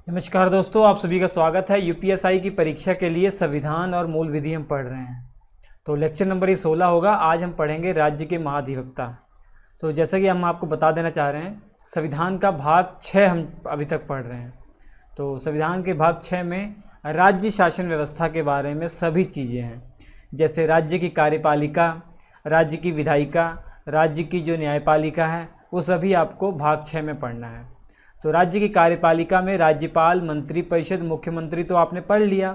नमस्कार दोस्तों, आप सभी का स्वागत है। यूपीएसआई की परीक्षा के लिए संविधान और मूल विधि हम पढ़ रहे हैं। तो लेक्चर नंबर ये 16 होगा। आज हम पढ़ेंगे राज्य के महाधिवक्ता। तो जैसा कि हम आपको बता देना चाह रहे हैं, संविधान का भाग 6 हम अभी तक पढ़ रहे हैं। तो संविधान के भाग 6 में राज्य शासन व्यवस्था के बारे में सभी चीज़ें हैं, जैसे राज्य की कार्यपालिका, राज्य की विधायिका, राज्य की जो न्यायपालिका है, वो सभी आपको भाग 6 में पढ़ना है। तो राज्य की कार्यपालिका में राज्यपाल, मंत्री परिषद, मुख्यमंत्री तो आपने पढ़ लिया।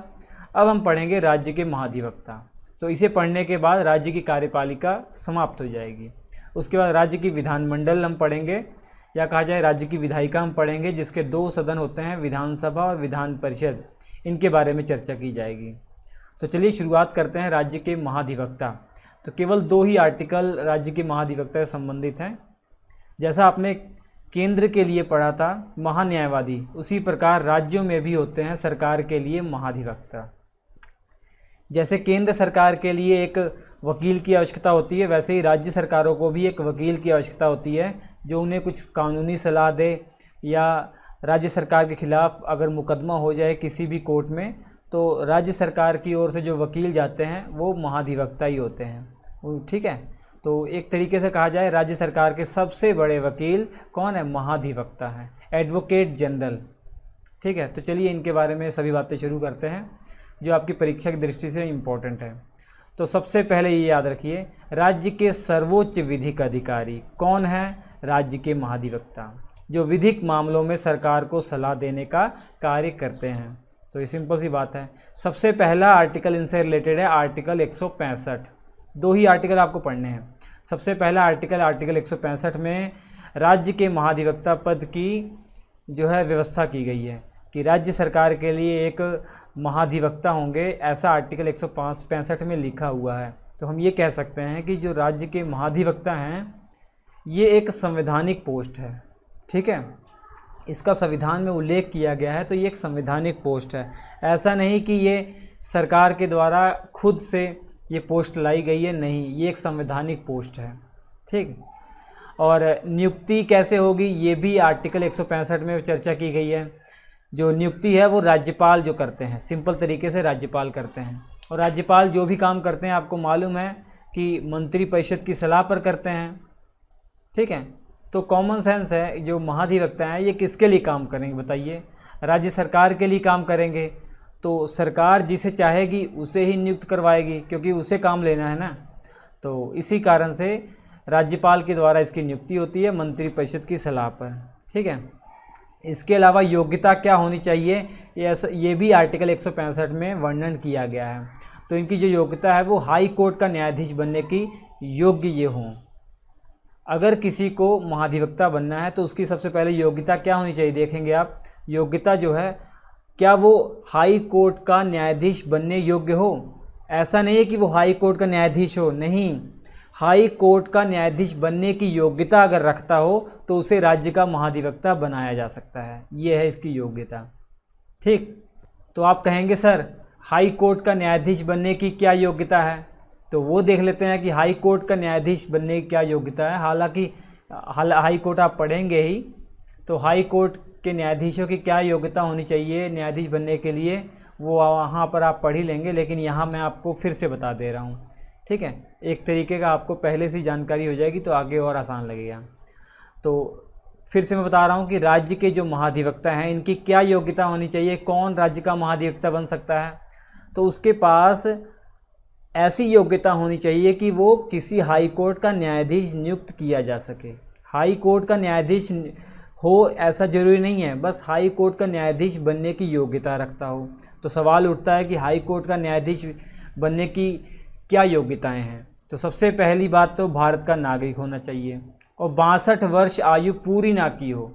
अब हम पढ़ेंगे राज्य के महाधिवक्ता। तो इसे पढ़ने के बाद राज्य की कार्यपालिका समाप्त हो जाएगी। उसके बाद राज्य की विधानमंडल हम पढ़ेंगे, या कहा जाए राज्य की विधायिका हम पढ़ेंगे, जिसके 2 सदन होते हैं, विधानसभा और विधान परिषद। इनके बारे में चर्चा की जाएगी। तो चलिए शुरुआत करते हैं राज्य के महाधिवक्ता। तो केवल 2 ही आर्टिकल राज्य के महाधिवक्ता से संबंधित हैं। जैसा आपने केंद्र के लिए पढ़ा था महान्यायवादी, उसी प्रकार राज्यों में भी होते हैं सरकार के लिए महाधिवक्ता। जैसे केंद्र सरकार के लिए एक वकील की आवश्यकता होती है, वैसे ही राज्य सरकारों को भी एक वकील की आवश्यकता होती है, जो उन्हें कुछ कानूनी सलाह दे, या राज्य सरकार के खिलाफ अगर मुकदमा हो जाए किसी भी कोर्ट में, तो राज्य सरकार की ओर से जो वकील जाते हैं वो महाधिवक्ता ही होते हैं। ठीक है। तो एक तरीके से कहा जाए राज्य सरकार के सबसे बड़े वकील कौन है? महाधिवक्ता है, एडवोकेट जनरल। ठीक है। तो चलिए इनके बारे में सभी बातें शुरू करते हैं जो आपकी परीक्षा की दृष्टि से इम्पोर्टेंट है। तो सबसे पहले ये याद रखिए, राज्य के सर्वोच्च विधिक अधिकारी कौन है? राज्य के महाधिवक्ता, जो विधिक मामलों में सरकार को सलाह देने का कार्य करते हैं। तो ये सिंपल सी बात है। सबसे पहला आर्टिकल इनसे रिलेटेड है, आर्टिकल 165। 2 ही आर्टिकल आपको पढ़ने हैं। सबसे पहला आर्टिकल 165 में राज्य के महाधिवक्ता पद की जो है व्यवस्था की गई है कि राज्य सरकार के लिए एक महाधिवक्ता होंगे, ऐसा आर्टिकल 165 में लिखा हुआ है। तो हम ये कह सकते हैं कि जो राज्य के महाधिवक्ता हैं, ये एक संवैधानिक पोस्ट है। ठीक है। इसका संविधान में उल्लेख किया गया है, तो ये एक संवैधानिक पोस्ट है। ऐसा नहीं कि ये सरकार के द्वारा खुद से ये पोस्ट लाई गई है, नहीं, ये एक संवैधानिक पोस्ट है। ठीक। और नियुक्ति कैसे होगी, ये भी आर्टिकल 165 में चर्चा की गई है। जो नियुक्ति है वो राज्यपाल जो करते हैं, सिंपल तरीके से राज्यपाल करते हैं। और राज्यपाल जो भी काम करते हैं, आपको मालूम है कि मंत्री परिषद की सलाह पर करते हैं। ठीक है। तो कॉमन सेंस है, जो महाधिवक्ता हैं ये किसके लिए काम करेंगे बताइए? राज्य सरकार के लिए काम करेंगे। तो सरकार जिसे चाहेगी उसे ही नियुक्त करवाएगी, क्योंकि उसे काम लेना है ना। तो इसी कारण से राज्यपाल के द्वारा इसकी नियुक्ति होती है मंत्री परिषद की सलाह पर। ठीक है। इसके अलावा योग्यता क्या होनी चाहिए, ये भी आर्टिकल 165 में वर्णन किया गया है। तो इनकी जो योग्यता है वो हाई कोर्ट का न्यायाधीश बनने की योग्य ये हों। अगर किसी को महाधिवक्ता बनना है तो उसकी सबसे पहले योग्यता क्या होनी चाहिए, देखेंगे आप। योग्यता जो है, क्या वो हाई कोर्ट का न्यायाधीश बनने योग्य हो? ऐसा नहीं है कि वो हाई कोर्ट का न्यायाधीश हो, नहीं। हाई कोर्ट का न्यायाधीश बनने की योग्यता अगर रखता हो तो उसे राज्य का महाधिवक्ता बनाया जा सकता है। ये है इसकी योग्यता। ठीक। तो आप कहेंगे सर हाई कोर्ट का न्यायाधीश बनने की क्या योग्यता है? तो वो देख लेते हैं कि हाई कोर्ट का न्यायाधीश बनने की क्या योग्यता है। हालांकि हाई कोर्ट आप पढ़ेंगे ही, तो हाई कोर्ट के न्यायाधीशों की क्या योग्यता होनी चाहिए न्यायाधीश बनने के लिए, वो वहाँ पर आप पढ़ ही लेंगे, लेकिन यहाँ मैं आपको फिर से बता दे रहा हूँ। ठीक है। एक तरीके का आपको पहले से जानकारी हो जाएगी तो आगे और आसान लगेगा। तो फिर से मैं बता रहा हूँ कि राज्य के जो महाधिवक्ता हैं इनकी क्या योग्यता होनी चाहिए, कौन राज्य का महाधिवक्ता बन सकता है? तो उसके पास ऐसी योग्यता होनी चाहिए कि वो किसी हाई कोर्ट का न्यायाधीश नियुक्त किया जा सके। हाई कोर्ट का न्यायाधीश हो ऐसा ज़रूरी नहीं है, बस हाई कोर्ट का न्यायाधीश बनने की योग्यता रखता हो। तो सवाल उठता है कि हाई कोर्ट का न्यायाधीश बनने की क्या योग्यताएं हैं? तो सबसे पहली बात तो भारत का नागरिक होना चाहिए और 62 वर्ष आयु पूरी ना की हो,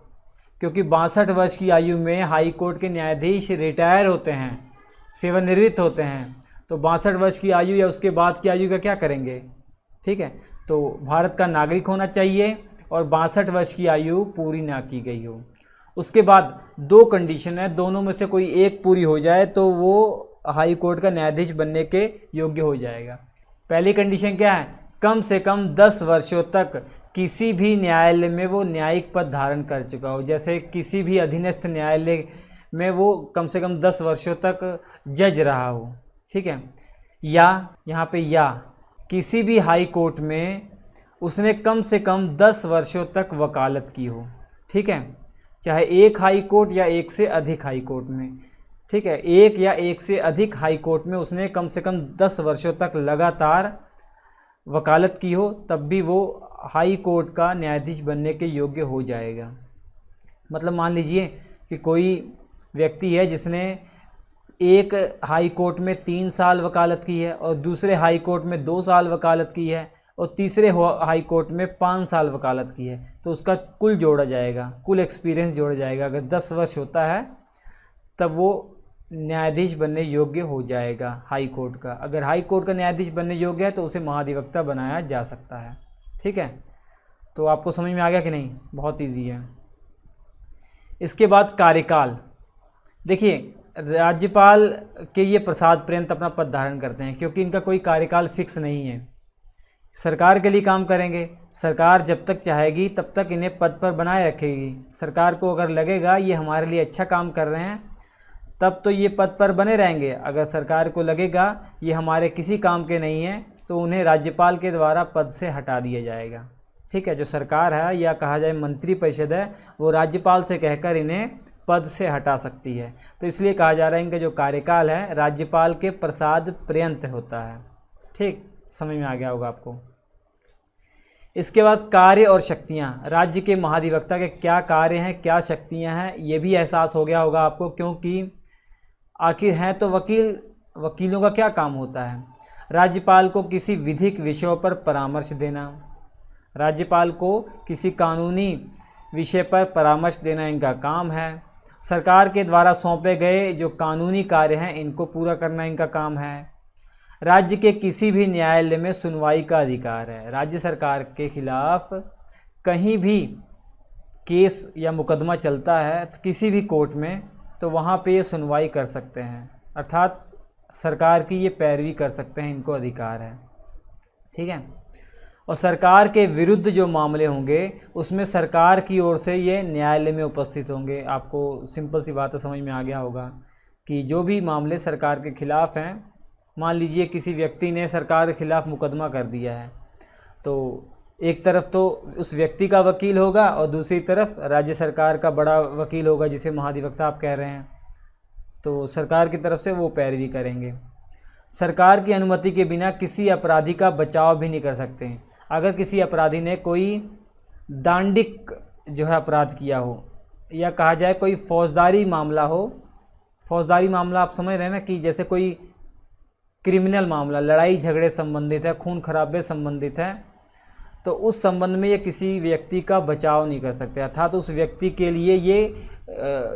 क्योंकि 62 वर्ष की आयु में हाई कोर्ट के न्यायाधीश रिटायर होते हैं, सेवानिवृत्त होते हैं। तो 62 वर्ष की आयु या उसके बाद की आयु का क्या करेंगे? ठीक है। तो भारत का नागरिक होना चाहिए और 62 वर्ष की आयु पूरी ना की गई हो। उसके बाद 2 कंडीशन है, दोनों में से कोई एक पूरी हो जाए तो वो हाई कोर्ट का न्यायाधीश बनने के योग्य हो जाएगा। पहली कंडीशन क्या है? कम से कम 10 वर्षों तक किसी भी न्यायालय में वो न्यायिक पद धारण कर चुका हो। जैसे किसी भी अधीनस्थ न्यायालय में वो कम से कम 10 वर्षों तक जज रहा हो, ठीक है, या यहाँ पे या किसी भी हाई कोर्ट में उसने कम से कम 10 वर्षों तक वकालत की हो, ठीक है, चाहे एक हाई कोर्ट या एक से अधिक हाई कोर्ट में, ठीक है, एक या एक से अधिक हाई कोर्ट में उसने कम से कम 10 वर्षों तक लगातार वकालत की हो, तब भी वो हाई कोर्ट का न्यायाधीश बनने के योग्य हो जाएगा। मतलब मान लीजिए कि कोई व्यक्ति है जिसने एक हाई कोर्ट में 3 साल वकालत की है और दूसरे हाई कोर्ट में 2 साल वकालत की है और तीसरे हाई कोर्ट में 5 साल वकालत की है, तो उसका कुल जोड़ा जाएगा, कुल एक्सपीरियंस जोड़ा जाएगा। अगर 10 वर्ष होता है तब वो न्यायाधीश बनने योग्य हो जाएगा हाई कोर्ट का। अगर हाई कोर्ट का न्यायाधीश बनने योग्य है तो उसे महाधिवक्ता बनाया जा सकता है, ठीक है। तो आपको समझ में आ गया कि नहीं? बहुत ईजी है। इसके बाद कार्यकाल। देखिए, राज्यपाल के ये प्रसाद पर्यंत अपना पद धारण करते हैं क्योंकि इनका कोई कार्यकाल फिक्स नहीं है। सरकार के लिए काम करेंगे, सरकार जब तक चाहेगी तब तक इन्हें पद पर बनाए रखेगी। सरकार को अगर लगेगा ये हमारे लिए अच्छा काम कर रहे हैं तब तो ये पद पर बने रहेंगे। अगर सरकार को लगेगा ये हमारे किसी काम के नहीं हैं तो उन्हें राज्यपाल के द्वारा पद से हटा दिया जाएगा, ठीक है। जो सरकार है या कहा जाए मंत्री परिषद है वो राज्यपाल से कहकर इन्हें पद से हटा सकती है। तो इसलिए कहा जा रहा है इनका जो कार्यकाल है राज्यपाल के प्रसाद पर्यंत होता है, ठीक। समझ में आ गया होगा आपको। इसके बाद कार्य और शक्तियाँ। राज्य के महाधिवक्ता के क्या कार्य हैं, क्या शक्तियाँ हैं, ये भी एहसास हो गया होगा आपको, क्योंकि आखिर हैं तो वकीलों का क्या काम होता है। राज्यपाल को किसी विधिक विषयों पर परामर्श देना, राज्यपाल को किसी कानूनी विषय पर परामर्श देना इनका काम है। सरकार के द्वारा सौंपे गए जो कानूनी कार्य हैं इनको पूरा करना इनका काम है। राज्य के किसी भी न्यायालय में सुनवाई का अधिकार है। राज्य सरकार के खिलाफ कहीं भी केस या मुकदमा चलता है तो किसी भी कोर्ट में, तो वहाँ पे ये सुनवाई कर सकते हैं, अर्थात सरकार की ये पैरवी कर सकते हैं, इनको अधिकार है, ठीक है। और सरकार के विरुद्ध जो मामले होंगे उसमें सरकार की ओर से ये न्यायालय में उपस्थित होंगे। आपको सिंपल सी बात समझ में आ गया होगा कि जो भी मामले सरकार के खिलाफ हैं, मान लीजिए किसी व्यक्ति ने सरकार के खिलाफ मुकदमा कर दिया है, तो एक तरफ तो उस व्यक्ति का वकील होगा और दूसरी तरफ राज्य सरकार का बड़ा वकील होगा जिसे महाधिवक्ता आप कह रहे हैं, तो सरकार की तरफ से वो पैरवी करेंगे। सरकार की अनुमति के बिना किसी अपराधी का बचाव भी नहीं कर सकते हैं। अगर किसी अपराधी ने कोई दांडिक जो है अपराध किया हो या कहा जाए कोई फौजदारी मामला हो, फौजदारी मामला आप समझ रहे हैं ना, कि जैसे कोई क्रिमिनल मामला, लड़ाई झगड़े संबंधित है, खून खराबे संबंधित है, तो उस संबंध में ये किसी व्यक्ति का बचाव नहीं कर सकते, अर्थात उस व्यक्ति के लिए ये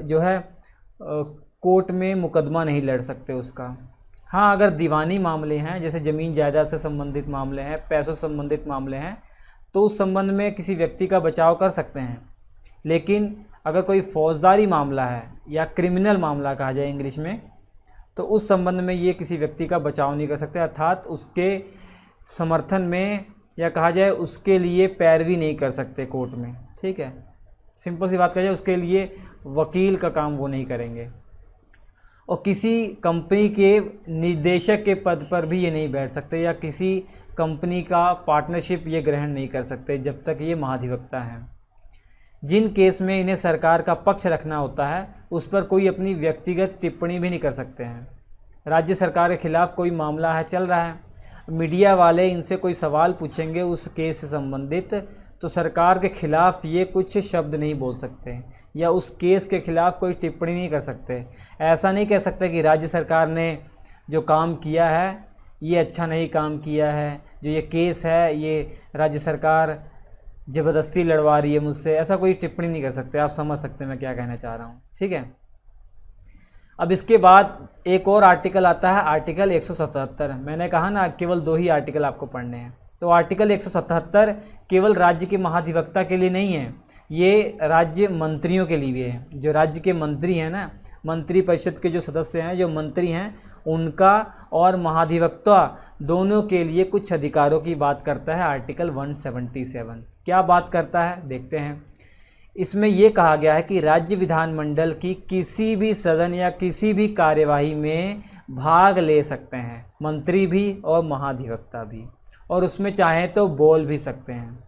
जो है कोर्ट में मुकदमा नहीं लड़ सकते उसका। हाँ, अगर दीवानी मामले हैं, जैसे ज़मीन जायदाद से संबंधित मामले हैं, पैसों से संबंधित मामले हैं, तो उस संबंध में किसी व्यक्ति का बचाव कर सकते हैं। लेकिन अगर कोई फौजदारी मामला है या क्रिमिनल मामला कहा जाए इंग्लिश में, तो उस संबंध में ये किसी व्यक्ति का बचाव नहीं कर सकते, अर्थात उसके समर्थन में या कहा जाए उसके लिए पैरवी नहीं कर सकते कोर्ट में, ठीक है। सिंपल सी बात कहा जाए, उसके लिए वकील का काम वो नहीं करेंगे। और किसी कंपनी के निदेशक के पद पर भी ये नहीं बैठ सकते या किसी कंपनी का पार्टनरशिप ये ग्रहण नहीं कर सकते जब तक ये महाधिवक्ता हैं। जिन केस में इन्हें सरकार का पक्ष रखना होता है उस पर कोई अपनी व्यक्तिगत टिप्पणी भी नहीं कर सकते हैं। राज्य सरकार के खिलाफ कोई मामला है, चल रहा है, मीडिया वाले इनसे कोई सवाल पूछेंगे उस केस से संबंधित, तो सरकार के खिलाफ ये कुछ शब्द नहीं बोल सकते या उस केस के खिलाफ कोई टिप्पणी नहीं कर सकते। ऐसा नहीं कह सकते कि राज्य सरकार ने जो काम किया है ये अच्छा नहीं काम किया है, जो ये केस है ये राज्य सरकार ज़बरदस्ती लड़वा रही है मुझसे, ऐसा कोई टिप्पणी नहीं कर सकते। आप समझ सकते हैं मैं क्या कहना चाह रहा हूँ, ठीक है। अब इसके बाद एक और आर्टिकल आता है, आर्टिकल 177। मैंने कहा ना केवल 2 ही आर्टिकल आपको पढ़ने हैं, तो आर्टिकल 177 केवल राज्य के महाधिवक्ता के लिए नहीं है, ये राज्य मंत्रियों के लिए भी है। जो राज्य के मंत्री हैं ना, मंत्री परिषद के जो सदस्य हैं, जो मंत्री हैं, उनका और महाधिवक्ता दोनों के लिए कुछ अधिकारों की बात करता है आर्टिकल 177। क्या बात करता है देखते हैं। इसमें ये कहा गया है कि राज्य विधानमंडल की किसी भी सदन या किसी भी कार्यवाही में भाग ले सकते हैं, मंत्री भी और महाधिवक्ता भी, और उसमें चाहे तो बोल भी सकते हैं।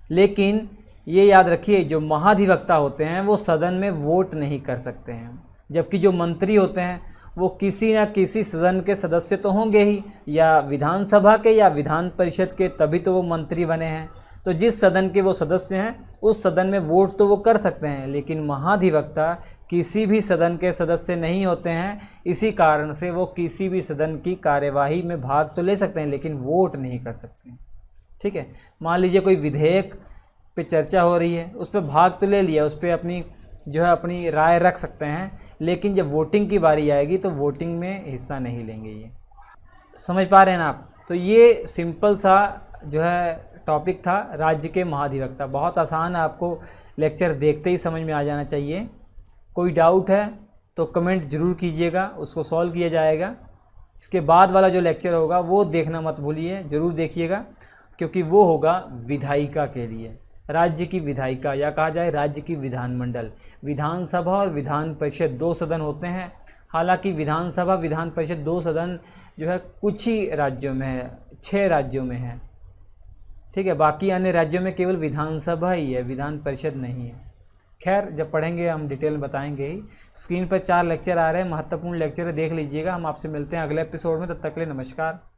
लेकिन ये याद रखिए, जो महाधिवक्ता होते हैं वो सदन में वोट नहीं कर सकते हैं, जबकि जो मंत्री होते हैं वो किसी न किसी सदन के सदस्य तो होंगे ही, या विधानसभा के या विधान परिषद के, तभी तो वो मंत्री बने हैं। तो जिस सदन के वो सदस्य हैं उस सदन में वोट तो वो कर सकते हैं, लेकिन महाधिवक्ता किसी भी सदन के सदस्य नहीं होते हैं। इसी कारण से वो किसी भी सदन की कार्यवाही में भाग तो ले सकते हैं लेकिन वोट नहीं कर सकते हैं। ठीक है, मान लीजिए कोई विधेयक पे चर्चा हो रही है, उस पर भाग तो ले लिया, उस पर अपनी राय रख सकते हैं, लेकिन जब वोटिंग की बारी आएगी तो वोटिंग में हिस्सा नहीं लेंगे। ये समझ पा रहे हैं ना आप? तो ये सिंपल सा टॉपिक था राज्य के महाधिवक्ता। बहुत आसान है, आपको लेक्चर देखते ही समझ में आ जाना चाहिए। कोई डाउट है तो कमेंट ज़रूर कीजिएगा, उसको सॉल्व किया जाएगा। इसके बाद वाला जो लेक्चर होगा वो देखना मत भूलिए, ज़रूर देखिएगा, क्योंकि वो होगा विधायिका के लिए, राज्य की विधायिका, या कहा जाए राज्य की विधानमंडल। विधानसभा और विधान परिषद 2 सदन होते हैं। हालांकि विधानसभा विधान परिषद 2 सदन कुछ ही राज्यों में है, 6 राज्यों में है। ठीक है, बाकी अन्य राज्यों में केवल विधानसभा ही है, विधान परिषद नहीं है। खैर, जब पढ़ेंगे हम डिटेल में बताएंगे ही। स्क्रीन पर 4 लेक्चर आ रहे हैं, महत्वपूर्ण लेक्चर है, देख लीजिएगा। हम आपसे मिलते हैं अगले एपिसोड में, तब तक के लिए नमस्कार।